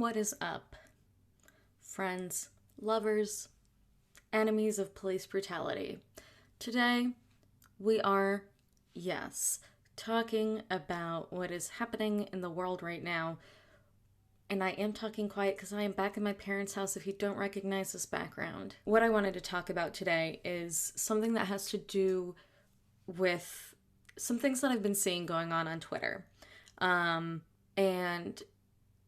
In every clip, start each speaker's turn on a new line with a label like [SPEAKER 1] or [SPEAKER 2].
[SPEAKER 1] What is up, friends, lovers, enemies of police brutality? Today, we are, yes, talking about what is happening in the world right now. And I am talking quiet because I am back in my parents' house if you don't recognize this background. What I wanted to talk about today is something that has to do with some things that I've been seeing going on Twitter. And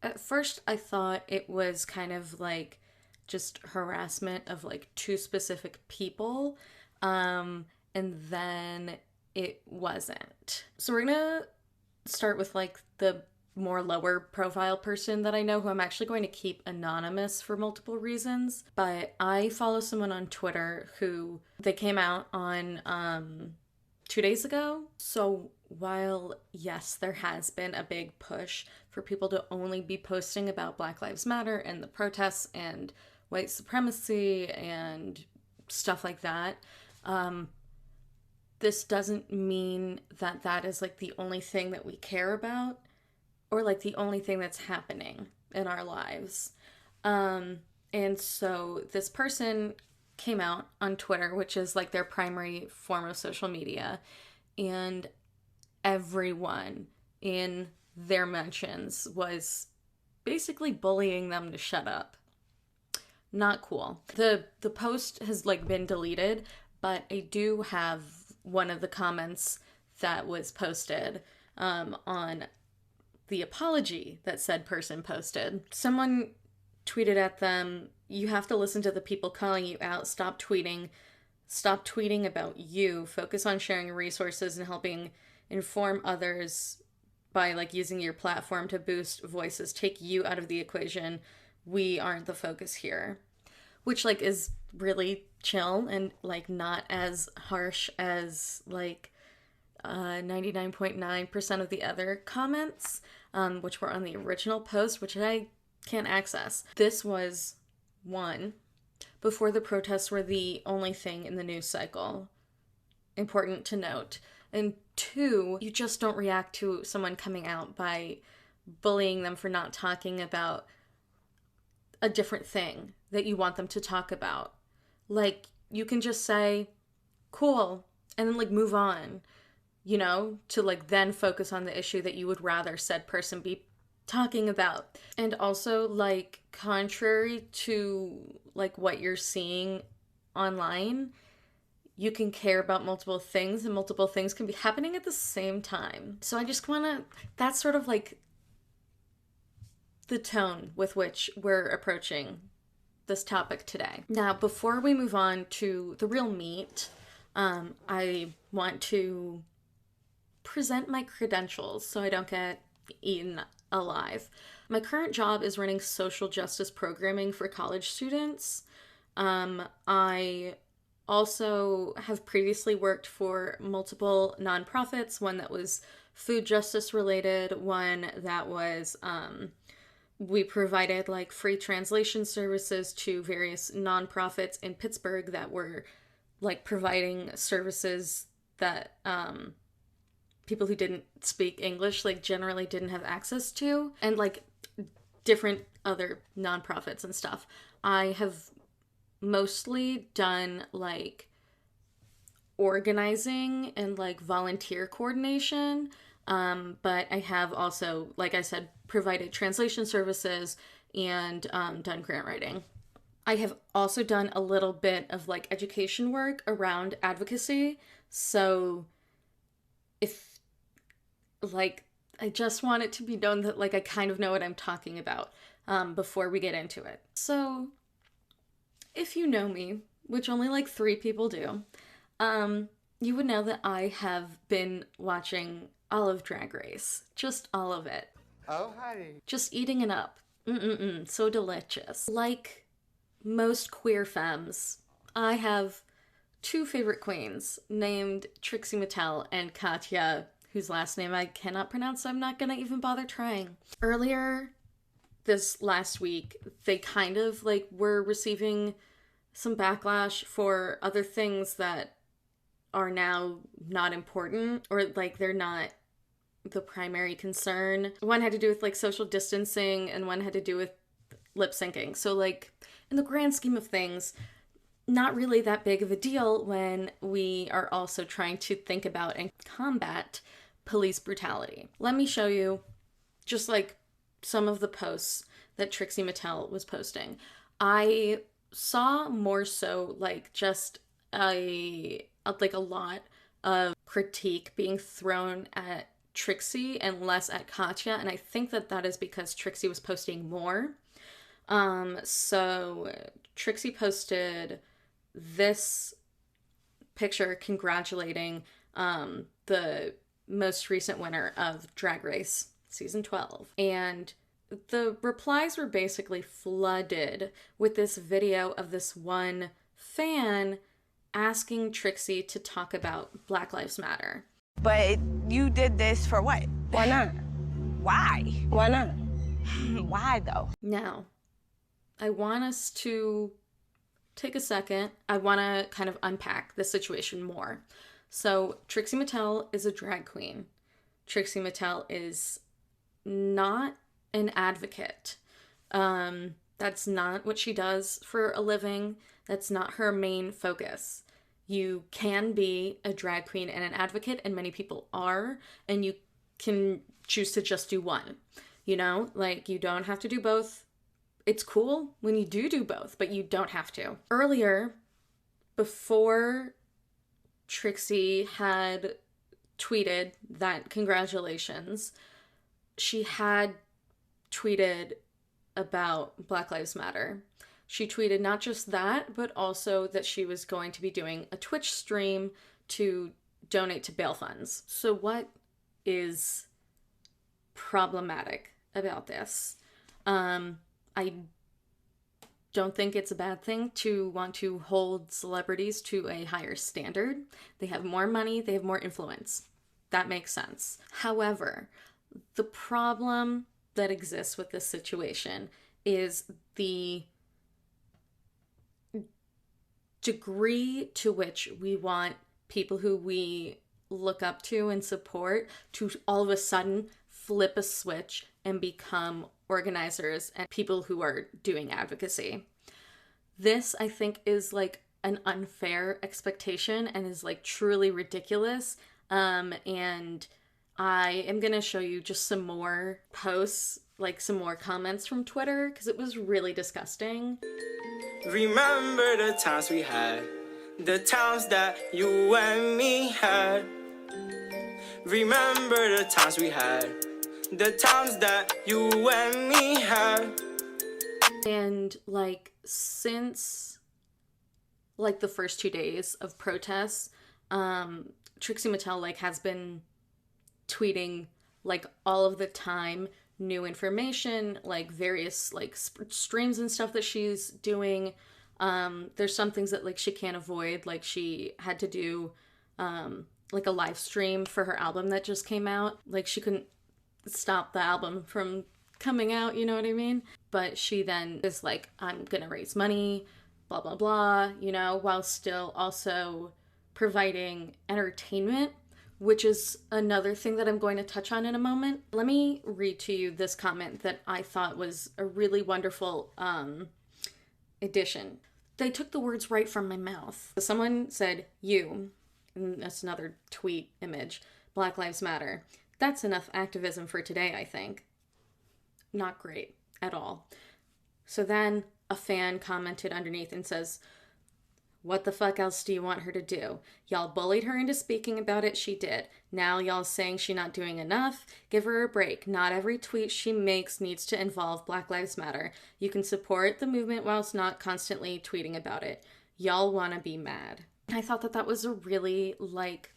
[SPEAKER 1] at first I thought it was kind of like just harassment of like two specific people. And then it wasn't. So we're gonna start with like the more lower profile person that I know, who I'm actually going to keep anonymous for multiple reasons. But I follow someone on Twitter who they came out on 2 days ago. So while, yes, there has been a big push for people to only be posting about Black Lives Matter and the protests and white supremacy and stuff like that, this doesn't mean that that is like the only thing that we care about or like the only thing that's happening in our lives. And so this person came out on Twitter, which is like their primary form of social media, and everyone in their mentions was basically bullying them to shut up. Not cool. The post has like been deleted, but I do have one of the comments that was posted on the apology that said person posted. Someone tweeted at them, "You have to listen to the people calling you out. Stop tweeting about you. Focus on sharing resources and helping inform others by like using your platform to boost voices. Take you out of the equation. We aren't the focus here." Which like is really chill and like not as harsh as like 99.9% of the other comments, which were on the original post, which I can't access. This was one, before the protests were the only thing in the news cycle. Important to note. And two, you just don't react to someone coming out by bullying them for not talking about a different thing that you want them to talk about. Like, you can just say, cool, and then like move on, you know, to like then focus on the issue that you would rather said person be talking about. And also, like, contrary to like what you're seeing online, you can care about multiple things and multiple things can be happening at the same time. So I just want to, that's sort of like the tone with which we're approaching this topic today. Now, before we move on to the real meat, I want to present my credentials so I don't get eaten alive. My current job is running social justice programming for college students. I also have previously worked for multiple nonprofits, one that was food justice related, one that was, we provided like free translation services to various nonprofits in Pittsburgh that were like providing services that people who didn't speak English like generally didn't have access to, and like different other nonprofits and stuff. I have mostly done like organizing and like volunteer coordination, but I have also, like I said, provided translation services and done grant writing. I have also done a little bit of like education work around advocacy, so if like, I just want it to be known that like I kind of know what I'm talking about before we get into it. So if you know me, which only like 3 people do, you would know that I have been watching all of Drag Race. Just all of it.
[SPEAKER 2] Oh, honey.
[SPEAKER 1] Just eating it up. So delicious. Like most queer femmes, I have 2 favorite queens named Trixie Mattel and Katya, whose last name I cannot pronounce, so I'm not gonna even bother trying. Earlier this last week, they kind of like were receiving some backlash for other things that are now not important, or like they're not the primary concern. One had to do with like social distancing and one had to do with lip syncing. So, like, in the grand scheme of things, not really that big of a deal when we are also trying to think about and combat police brutality. Let me show you just like some of the posts that Trixie Mattel was posting. I saw more so like just a lot of critique being thrown at Trixie and less at Katya, and I think that is because Trixie was posting more. So Trixie posted this picture congratulating the most recent winner of Drag Race season 12, and the replies were basically flooded with this video of this one fan asking Trixie to talk about Black Lives Matter.
[SPEAKER 2] But you did this for what?
[SPEAKER 3] Why not?
[SPEAKER 2] Why?
[SPEAKER 3] Why not?
[SPEAKER 2] Why, though?
[SPEAKER 1] Now, I want us to take a second. I want to kind of unpack the situation more. So, Trixie Mattel is a drag queen. Trixie Mattel is not an advocate. That's not what she does for a living. That's not her main focus. You can be a drag queen and an advocate, and many people are, and you can choose to just do one. You know, like, you don't have to do both. It's cool when you do both, but you don't have to. Earlier, before Trixie had tweeted that congratulations, she had tweeted about Black Lives Matter. She tweeted not just that, but also that she was going to be doing a Twitch stream to donate to bail funds. So what is problematic about this? I don't think it's a bad thing to want to hold celebrities to a higher standard. They have more money, they have more influence. That makes sense. However, the problem that exists with this situation is the degree to which we want people who we look up to and support to all of a sudden flip a switch and become organizers and people who are doing advocacy. This, I think, is like an unfair expectation and is like truly ridiculous. And I am going to show you just some more posts, like some more comments from Twitter, because it was really disgusting.
[SPEAKER 4] Remember the times we had, the times that you and me had. Remember the times we had, the times that you and me had.
[SPEAKER 1] And like, since like the first 2 days of protests, Trixie Mattel like has been tweeting like all of the time new information, like various like streams and stuff that she's doing. There's some things that like she can't avoid, like she had to do like a live stream for her album that just came out. Like she couldn't stop the album from coming out, you know what I mean? But she then is like, I'm gonna raise money, blah blah blah, you know, while still also providing entertainment, which is another thing that I'm going to touch on in a moment. Let me read to you this comment that I thought was a really wonderful addition. They took the words right from my mouth. Someone said, you, and that's another tweet image, Black Lives Matter. That's enough activism for today, I think. Not great at all. So then a fan commented underneath and says, what the fuck else do you want her to do? Y'all bullied her into speaking about it, she did. Now y'all saying she not doing enough? Give her a break. Not every tweet she makes needs to involve Black Lives Matter. You can support the movement whilst not constantly tweeting about it. Y'all wanna be mad. I thought that was a really, like,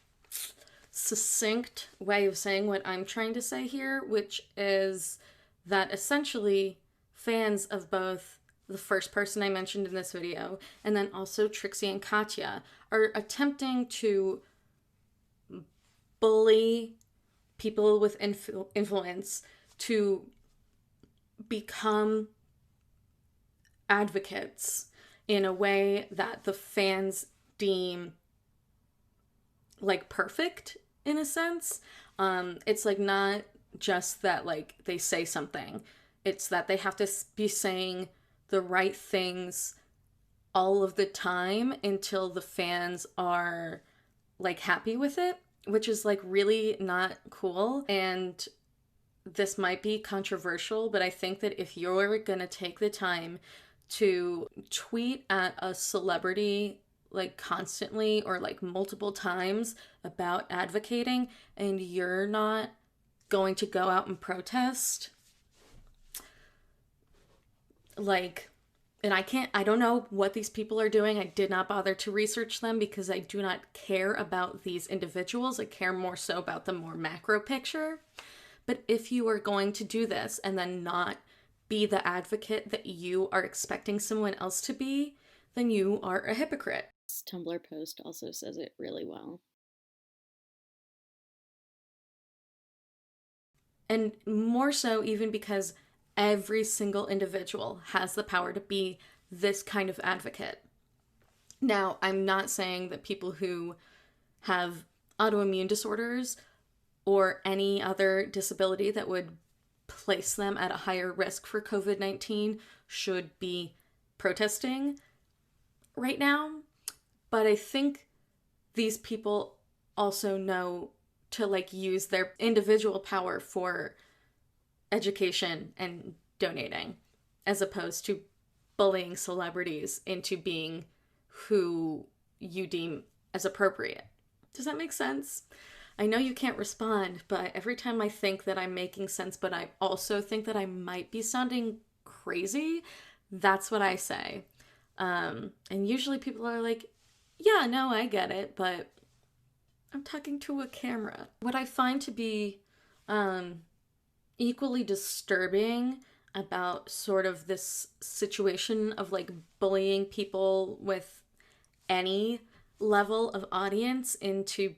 [SPEAKER 1] succinct way of saying what I'm trying to say here, which is that essentially fans of both the first person I mentioned in this video, and then also Trixie and Katya, are attempting to bully people with influence to become advocates in a way that the fans deem like perfect, in a sense. It's like not just that like they say something. It's that they have to be saying the right things all of the time until the fans are like happy with it, which is like really not cool. And this might be controversial, but I think that if you're gonna take the time to tweet at a celebrity like constantly or like multiple times about advocating and you're not going to go out and protest, like, and I don't know what these people are doing. I did not bother to research them because I do not care about these individuals. I care more so about the more macro picture. But if you are going to do this and then not be the advocate that you are expecting someone else to be, then you are a hypocrite.
[SPEAKER 3] This Tumblr post also says it really well.
[SPEAKER 1] And more so even because every single individual has the power to be this kind of advocate. Now, I'm not saying that people who have autoimmune disorders or any other disability that would place them at a higher risk for COVID-19 should be protesting right now. But I think these people also know to like use their individual power for education and donating, as opposed to bullying celebrities into being who you deem as appropriate. Does that make sense? I know you can't respond, but every time I think that I'm making sense, but I also think that I might be sounding crazy, that's what I say. And usually people are like, yeah, no, I get it, but I'm talking to a camera. What I find to be equally disturbing about sort of this situation of like bullying people with any level of audience into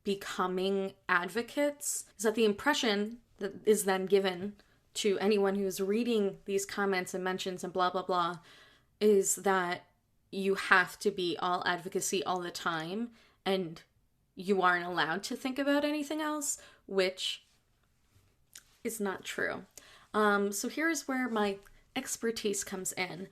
[SPEAKER 1] becoming advocates is that the impression that is then given to anyone who is reading these comments and mentions and blah blah blah is that you have to be all advocacy all the time and you aren't allowed to think about anything else, which is not true. So here's where my expertise comes in.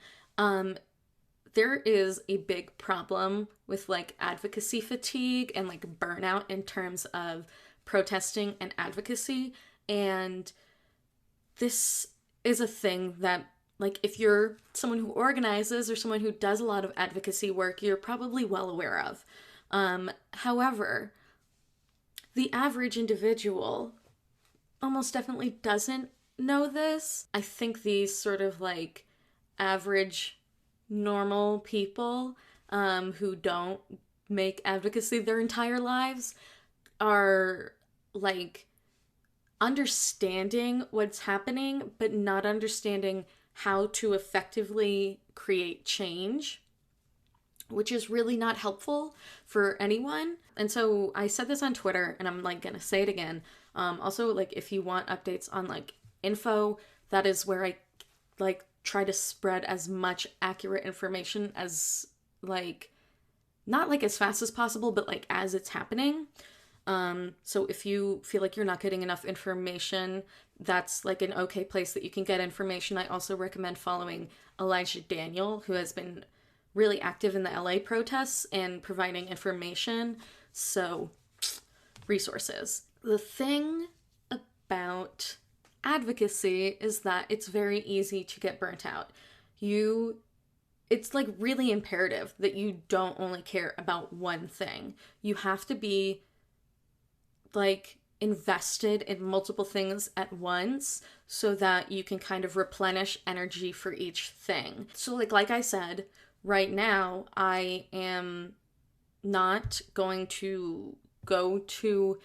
[SPEAKER 1] There is a big problem with like advocacy fatigue and like burnout in terms of protesting and advocacy. And this is a thing that like if you're someone who organizes or someone who does a lot of advocacy work, you're probably well aware of. However, the average individual almost definitely doesn't know this. I think these sort of like average normal people who don't make advocacy their entire lives are like understanding what's happening but not understanding how to effectively create change, which is really not helpful for anyone. And so I said this on Twitter and I'm like gonna say it again. Also, like if you want updates on like info, that is where I like try to spread as much accurate information as like not like as fast as possible, but like as it's happening. So if you feel like you're not getting enough information, that's like an okay place that you can get information. I also recommend following Elijah Daniel, who has been really active in the LA protests and providing information. So resources. The thing about advocacy is that it's very easy to get burnt out. It's like really imperative that you don't only care about one thing. You have to be like invested in multiple things at once so that you can kind of replenish energy for each thing. So like I said, right now I am not going to go to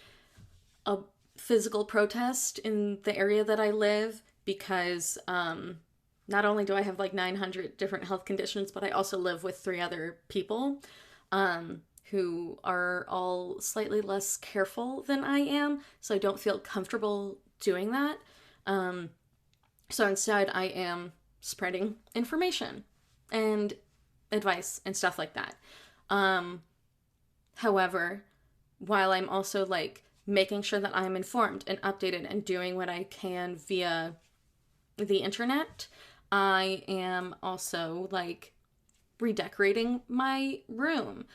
[SPEAKER 1] a physical protest in the area that I live because not only do I have like 900 different health conditions, but I also live with 3 other people who are all slightly less careful than I am, so I don't feel comfortable doing that. So instead I am spreading information and advice and stuff like that. However, while I'm also like making sure that I'm informed and updated and doing what I can via the internet. I am also like redecorating my room,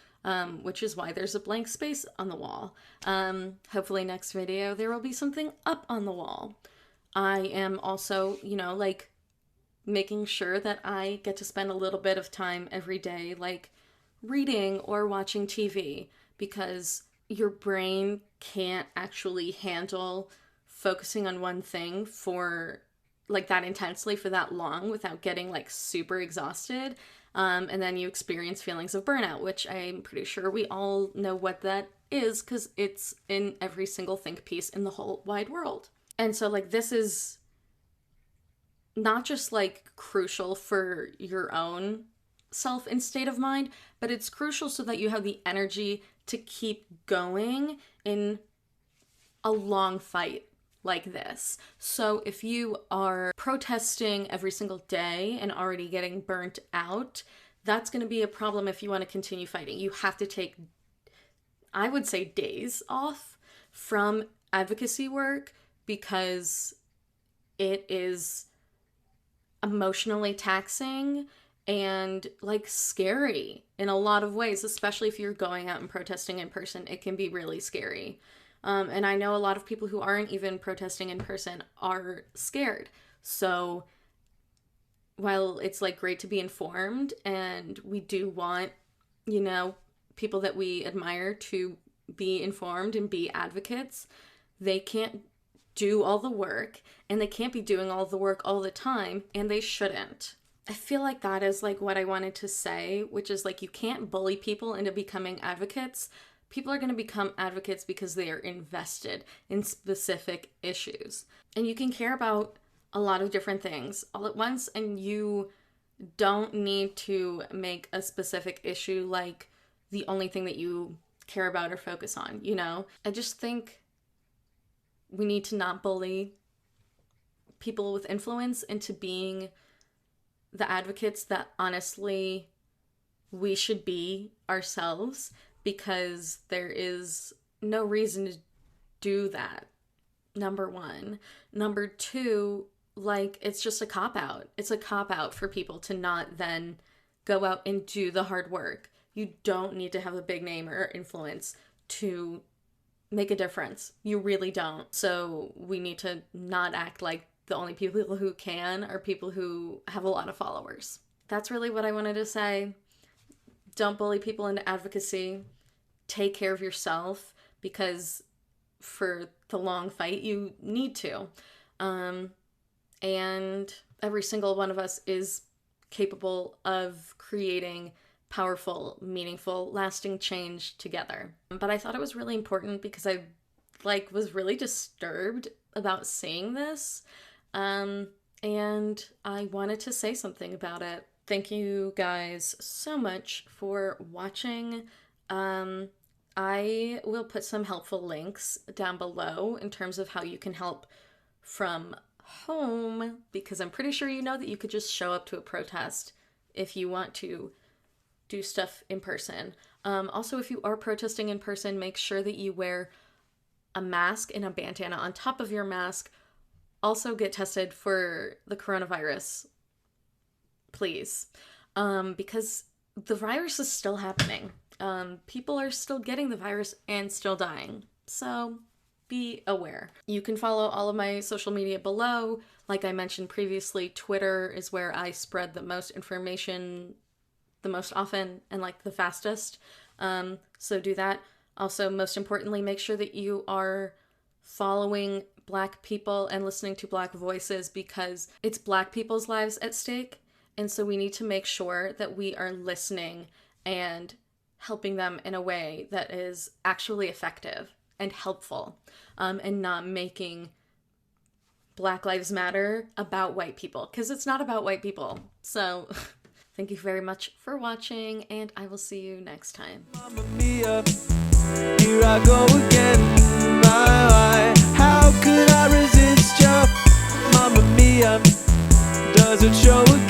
[SPEAKER 1] which is why there's a blank space on the wall. Hopefully next video there will be something up on the wall. I am also, you know, like making sure that I get to spend a little bit of time every day, like reading or watching TV, because your brain can't actually handle focusing on one thing for like that intensely for that long without getting like super exhausted. And then you experience feelings of burnout, which I'm pretty sure we all know what that is because it's in every single think piece in the whole wide world. And so like this is not just like crucial for your own self and state of mind, but it's crucial so that you have the energy to keep going in a long fight like this. So if you are protesting every single day and already getting burnt out, that's going to be a problem if you want to continue fighting. You have to take, I would say, days off from advocacy work because it is emotionally taxing and like scary in a lot of ways, especially if you're going out and protesting in person. It can be really scary. And I know a lot of people who aren't even protesting in person are scared. So while it's like great to be informed and we do want, you know, people that we admire to be informed and be advocates, they can't do all the work and they can't be doing all the work all the time, and they shouldn't. I feel like that is like what I wanted to say, which is like you can't bully people into becoming advocates. People are going to become advocates because they are invested in specific issues. And you can care about a lot of different things all at once, and you don't need to make a specific issue like the only thing that you care about or focus on, you know? I just think we need to not bully people with influence into being the advocates that honestly we should be ourselves, because there is no reason to do that, number one. Number two, like, it's just a cop-out. It's a cop-out for people to not then go out and do the hard work. You don't need to have a big name or influence to make a difference. You really don't. So we need to not act like the only people who can are people who have a lot of followers. That's really what I wanted to say. Don't bully people into advocacy. Take care of yourself, because for the long fight, you need to. And every single one of us is capable of creating powerful, meaningful, lasting change together. But I thought it was really important because I was really disturbed about seeing this. And I wanted to say something about it. Thank you guys so much for watching. I will put some helpful links down below in terms of how you can help from home, because I'm pretty sure you know that you could just show up to a protest if you want to do stuff in person. Also, if you are protesting in person, make sure that you wear a mask and a bandana on top of your mask. Also get tested for the coronavirus, please, because the virus is still happening. People are still getting the virus and still dying, so be aware. You can follow all of my social media below. Like I mentioned previously, Twitter is where I spread the most information the most often and like the fastest, so do that. Also, most importantly, make sure that you are following Black people and listening to Black voices, because it's Black people's lives at stake, and so we need to make sure that we are listening and helping them in a way that is actually effective and helpful, and not making Black Lives Matter about white people, because it's not about white people. So thank you very much for watching, and I will see you next time.
[SPEAKER 4] Mamma mia, here I go again. My, how could I resist you? Mamma mia, does it show again?